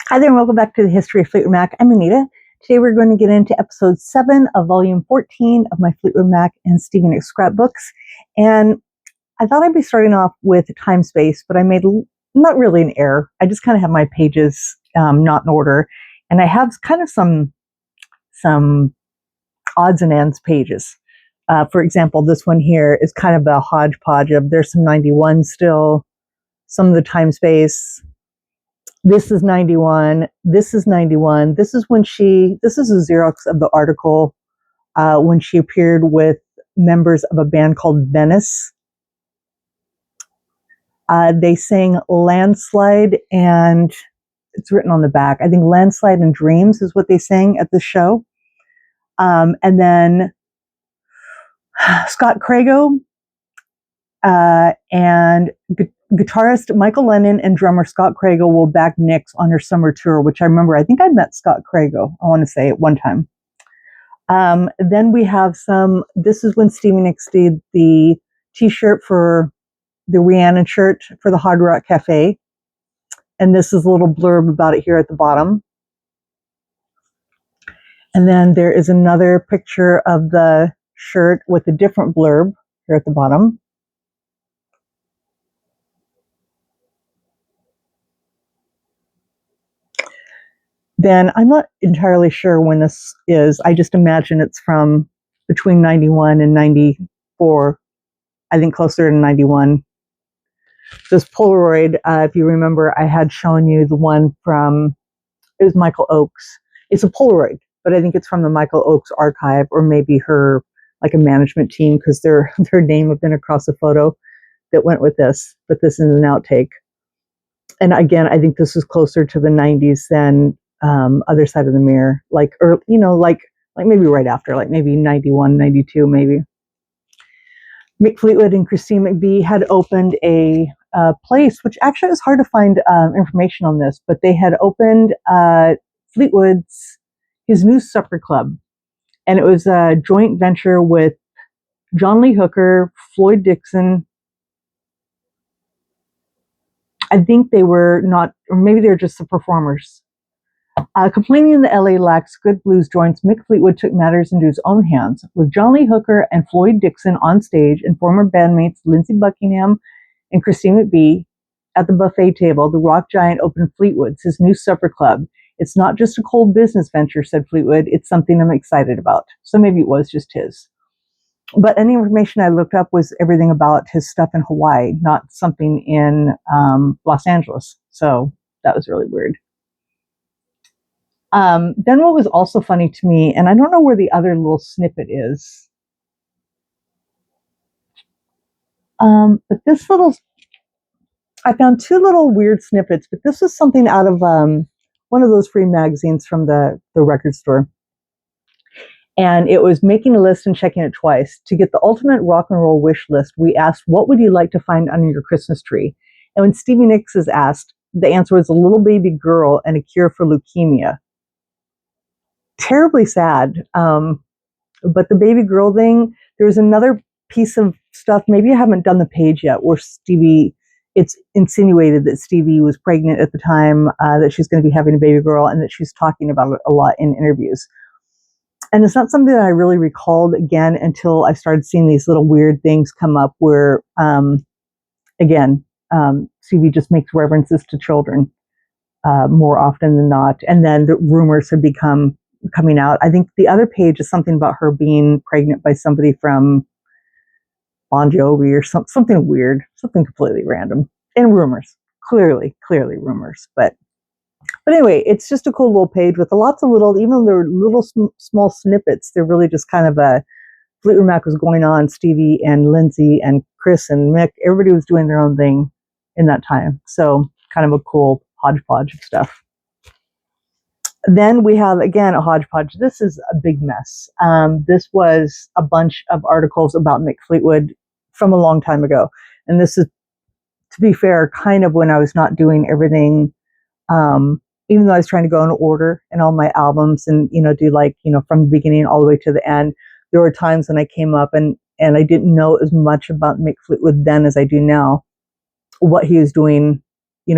Hi there and welcome back to the History of Fleetwood Mac. I'm Anita. Today we're going to get into episode 7 of volume 14 of my Fleetwood Mac and Stevie Nicks scrapbooks. And I thought I'd be starting off with time space, but I made not really an error. I just kind of have my pages not in order. And I have kind of some odds and ends pages. For example, this one here is kind of a hodgepodge of there's some 91 still, some of the time space. This is 91. This is 91. This is a Xerox of the article when she appeared with members of a band called Venice. They sang Landslide, and it's written on the back. I think Landslide and Dreams is what they sang at the show. And then Scott Crago and guitarist Michael Lennon and drummer Scott Crago will back Nicks on her summer tour, which I remember. I think I met Scott Crago, I want to say, at one time. Then we have this is when Stevie Nicks did the t-shirt for the Rhiannon shirt for the Hard Rock Cafe. And this is a little blurb about it here at the bottom. And then there is another picture of the shirt with a different blurb here at the bottom. Then I'm not entirely sure when this is. I just imagine it's from between 91 and 94. I think closer to 91. This Polaroid, if you remember, I had shown you the one it was Michael Oakes. It's a Polaroid, but I think it's from the Michael Oakes archive, or maybe her, like a management team, because their name had been across the photo that went with this, but this is an outtake. And again, I think this is closer to the 90s than Other Side of the Mirror, like maybe right after, like maybe 91, 92, maybe. Mick Fleetwood and Christine McVie had opened a place, which actually is hard to find information on this, but they had opened his new supper club. And it was a joint venture with John Lee Hooker, Floyd Dixon. I think they were not, or maybe they're just the performers. Complaining the LA lacks good blues joints, Mick Fleetwood took matters into his own hands. With John Lee Hooker and Floyd Dixon on stage and former bandmates Lindsey Buckingham and Christine McVie at the buffet table, the rock giant opened Fleetwood's, his new supper club. It's not just a cold business venture, said Fleetwood. It's something I'm excited about. So maybe it was just his. But any information I looked up was everything about his stuff in Hawaii, not something in Los Angeles. So that was really weird. Then what was also funny to me, and I don't know where the other little snippet is, but I found two little weird snippets, but this was something out of one of those free magazines from the record store. And it was making a list and checking it twice. To get the ultimate rock and roll wish list, we asked, what would you like to find under your Christmas tree? And when Stevie Nicks is asked, the answer was a little baby girl and a cure for leukemia. Terribly sad. But the baby girl thing, there's another piece of stuff, maybe I haven't done the page yet, where it's insinuated that Stevie was pregnant at the time, that she's going to be having a baby girl, and that she's talking about it a lot in interviews. And it's not something that I really recalled again until I started seeing these little weird things come up where, Stevie just makes references to children more often than not. And then the rumors have become coming out. I think the other page is something about her being pregnant by somebody from Bon Jovi or something weird, something completely random. And rumors, clearly rumors. But anyway, it's just a cool little page with lots of little, even though they're little small snippets, they're really just kind of a Fleetwood Mac was going on. Stevie and Lindsey and Chris and Mick, everybody was doing their own thing in that time. So kind of a cool hodgepodge of stuff. Then we have, again, a hodgepodge. This is a big mess. This was a bunch of articles about Mick Fleetwood from a long time ago. And this is, to be fair, kind of when I was not doing everything, even though I was trying to go in order in all my albums and, do from the beginning all the way to the end. There were times when I came up and I didn't know as much about Mick Fleetwood then as I do now, what he was doing,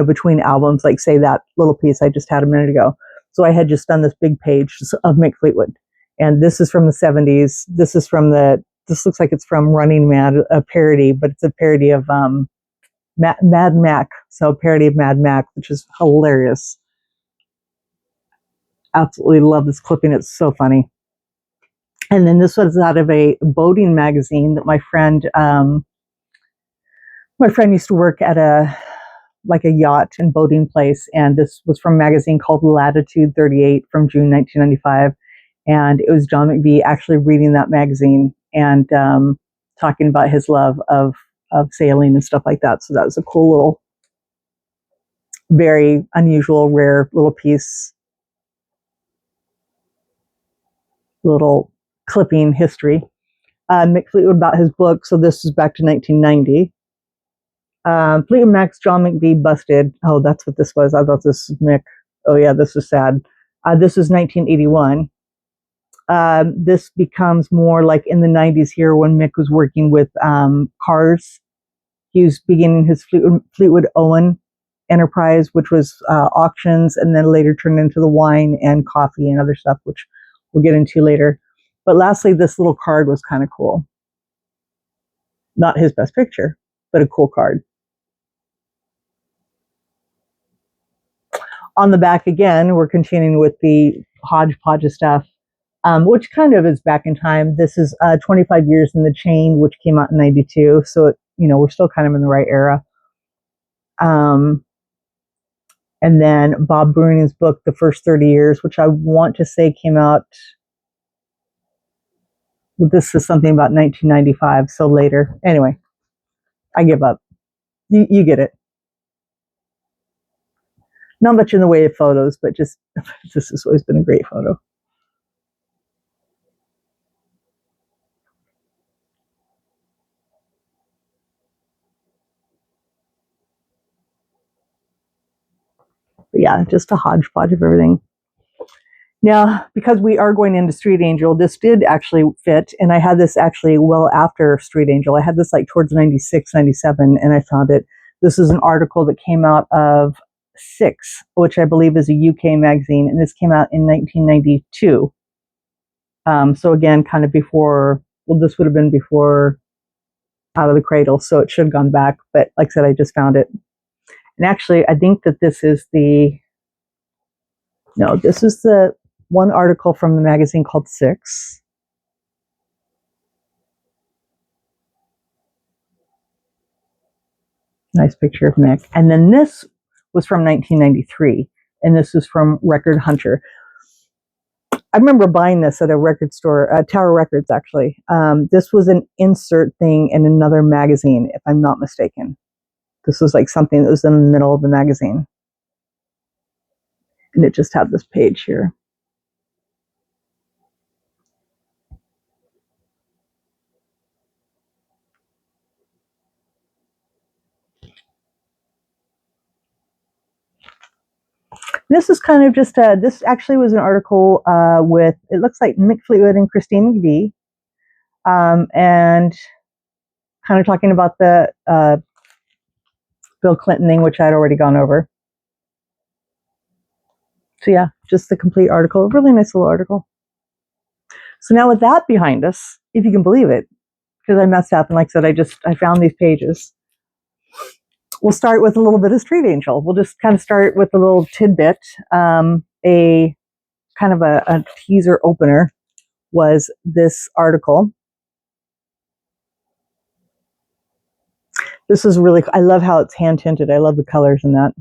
between albums, like say that little piece I just had a minute ago. So I had just done this big page of Mick Fleetwood. And this is from the 70s. This looks like it's from Running Mad, a parody, but it's a parody of Mad Mac. So a parody of Mad Mac, which is hilarious. Absolutely love this clipping. It's so funny. And then this was out of a boating magazine that my friend used to work at a yacht and boating place, and this was from a magazine called Latitude 38 from June 1995, and it was John McVie actually reading that magazine and talking about his love of sailing and stuff like that. So that was a cool little, very unusual, rare little piece, little clipping history. Mick Fleetwood about his book. So this is back to 1990. Fleetwood Mac's John McVie busted. Oh, that's what this was. I thought this was Mick. Oh yeah, this was sad. This was 1981. This becomes more like in the 90s here when Mick was working with cars. He was beginning his Fleetwood Owen enterprise, which was auctions, and then later turned into the wine and coffee and other stuff, which we'll get into later. But lastly, this little card was kind of cool. Not his best picture, but a cool card. On the back again, we're continuing with the hodgepodge of stuff, which kind of is back in time. This is 25 Years in the Chain, which came out in 92. So, we're still kind of in the right era. And then Bob Bruning's book, The First 30 Years, which I want to say came out, this is something about 1995, so later. Anyway, I give up. You get it. Not much in the way of photos, but just this has always been a great photo. But yeah, just a hodgepodge of everything. Now, because we are going into Street Angel, this did actually fit, and I had this actually well after Street Angel. I had this like towards 96, 97, and I found it. This is an article that came out of Six, which I believe is a UK magazine, and this came out in 1992. So again, kind of before, well, this would have been before Out of the Cradle, so it should have gone back, but like I said, I just found it. And actually, I think that this is the one article from the magazine called Six. Nice picture of Mick. And then this was from 1993, and this is from Record Hunter. I remember buying this at a record store, Tower Records, actually. This was an insert thing in another magazine, if I'm not mistaken. This was like something that was in the middle of the magazine. And it just had this page here. This is kind of just this actually was an article with, it looks like Mick Fleetwood and Christine McVie, and kind of talking about the Bill Clinton thing, which I'd already gone over. So yeah, just the complete article, a really nice little article. So now with that behind us, if you can believe it, because I messed up, and like I said, I found these pages. We'll start with a little bit of Street Angel. We'll just kind of start with a little tidbit. A kind of a teaser opener was this article. This is really, I love how it's hand tinted. I love the colors in that.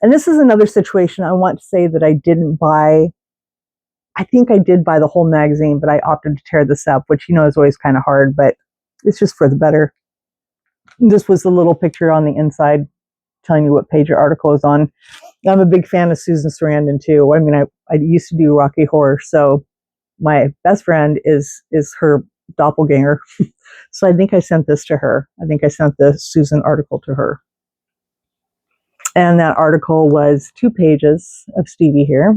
And this is another situation I want to say that I didn't buy. I think I did buy the whole magazine, but I opted to tear this up, which, is always kind of hard, but it's just for the better. This was the little picture on the inside telling you what page your article is on. I'm a big fan of Susan Sarandon too. I mean, I used to do Rocky Horror, so my best friend is her doppelganger. So I think I sent this to her. I think I sent the Susan article to her. And that article was 2 pages of Stevie here.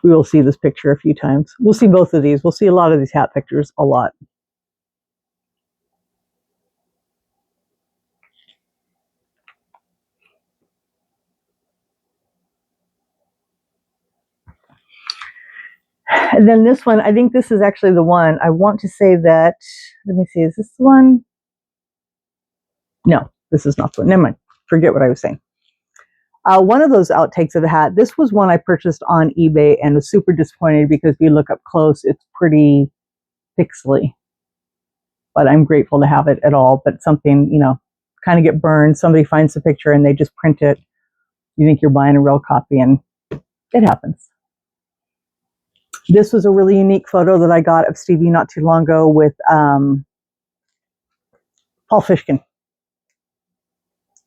We will see this picture a few times. We'll see both of these. We'll see a lot of these hat pictures, a lot. And then this one, I think this is actually the one. I want to say that, let me see, is this the one? No, this is not the one. Never mind. Forget what I was saying. One of those outtakes of the hat, this was one I purchased on eBay and was super disappointed because if you look up close, it's pretty pixely. But I'm grateful to have it at all. But something, you know, kind of get burned. Somebody finds the picture and they just print it. You think you're buying a real copy, and it happens. This was a really unique photo that I got of Stevie not too long ago with Paul Fishkin.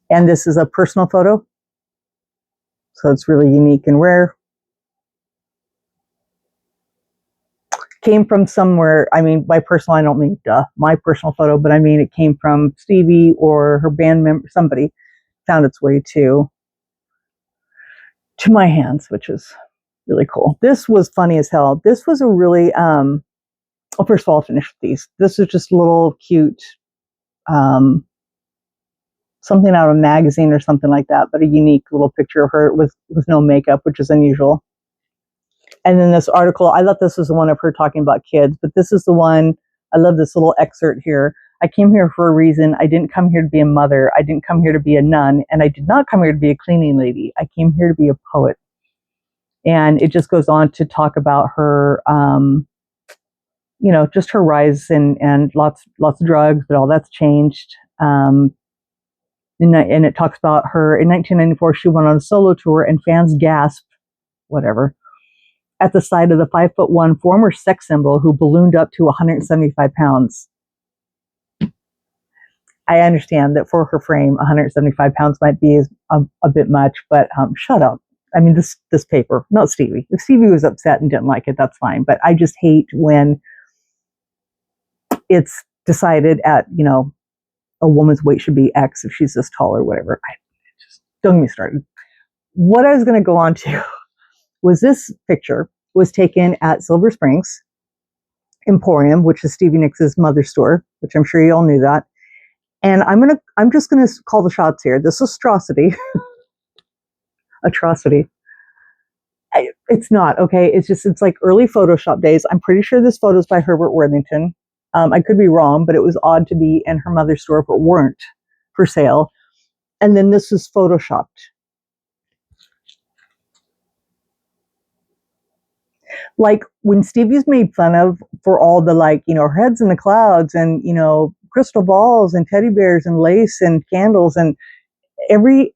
And this is a personal photo. So it's really unique and rare. Came from somewhere, I mean, by personal, I don't mean my personal photo, but I mean it came from Stevie or her band member, somebody found its way to my hands, which is really cool. This was funny as hell. This was a really, well, first of all, I'll finish with these. This is just a little cute, something out of a magazine or something like that, but a unique little picture of her with no makeup, which is unusual. And then this article, I thought this was the one of her talking about kids, but this is the one, I love this little excerpt here. I came here for a reason. I didn't come here to be a mother. I didn't come here to be a nun. And I did not come here to be a cleaning lady. I came here to be a poet. And it just goes on to talk about her, you know, just her rise and lots of drugs, but all that's changed. And it talks about her in 1994, she went on a solo tour and fans gasped, whatever, at the sight of the 5'1" former sex symbol who ballooned up to 175 pounds. I understand that for her frame, 175 pounds might be a bit much, but shut up. I mean, this paper, not Stevie. If Stevie was upset and didn't like it, that's fine. But I just hate when it's decided at, you know, a woman's weight should be X if she's this tall or whatever. Just don't get me started. What I was going to go on to was this picture was taken at Silver Springs Emporium, which is Stevie Nicks' mother's store, which I'm sure you all knew that. And I'm just gonna call the shots here. This atrocity, it's not okay. It's like early Photoshop days. I'm pretty sure this photo is by Herbert Worthington. I could be wrong, but it was odd to be in her mother's store, but weren't for sale. And then this was photoshopped. Like when Stevie's made fun of for all the, like, you know, her head's in the clouds and, you know, crystal balls and teddy bears and lace and candles and every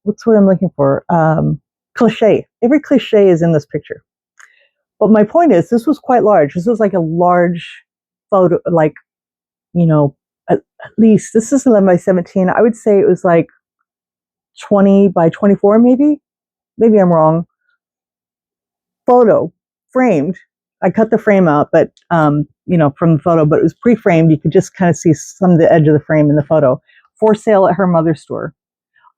what's what I'm looking for? Cliche. Every cliche is in this picture. But my point is, this was quite large. This was like a large photo, like, you know, at least this is 11 by 17. I would say it was like 20 by 24, maybe. Maybe I'm wrong. Photo framed. I cut the frame out, but you know, from the photo, but it was pre-framed. You could just kind of see some of the edge of the frame in the photo. For sale at her mother's store.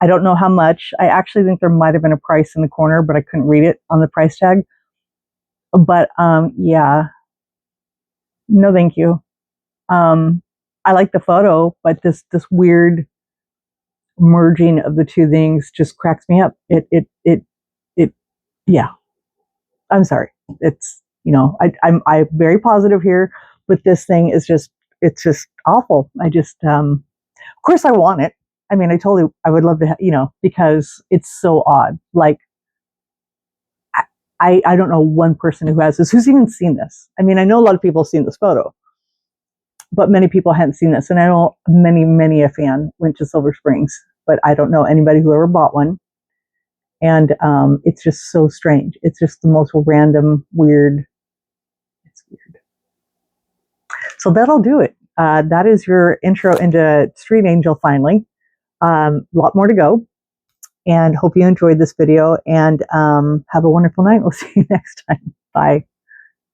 I don't know how much. I actually think there might have been a price in the corner, but I couldn't read it on the price tag. But yeah, no, thank you. I like the photo, but this weird merging of the two things just cracks me up. It yeah. I'm sorry. It's, you know, I'm very positive here, but this thing is just, it's just awful. I just, of course I want it. I mean, I would love to, you know, because it's so odd. Like, I don't know one person who has this, who's even seen this. I mean, I know a lot of people have seen this photo, but many people hadn't seen this. And I know many a fan went to Silver Springs, but I don't know anybody who ever bought one. And it's just so strange. It's just the most random, weird. It's weird. So that'll do it. That is your intro into Street Angel finally. A lot more to go. And hope you enjoyed this video and have a wonderful night. We'll see you next time. Bye.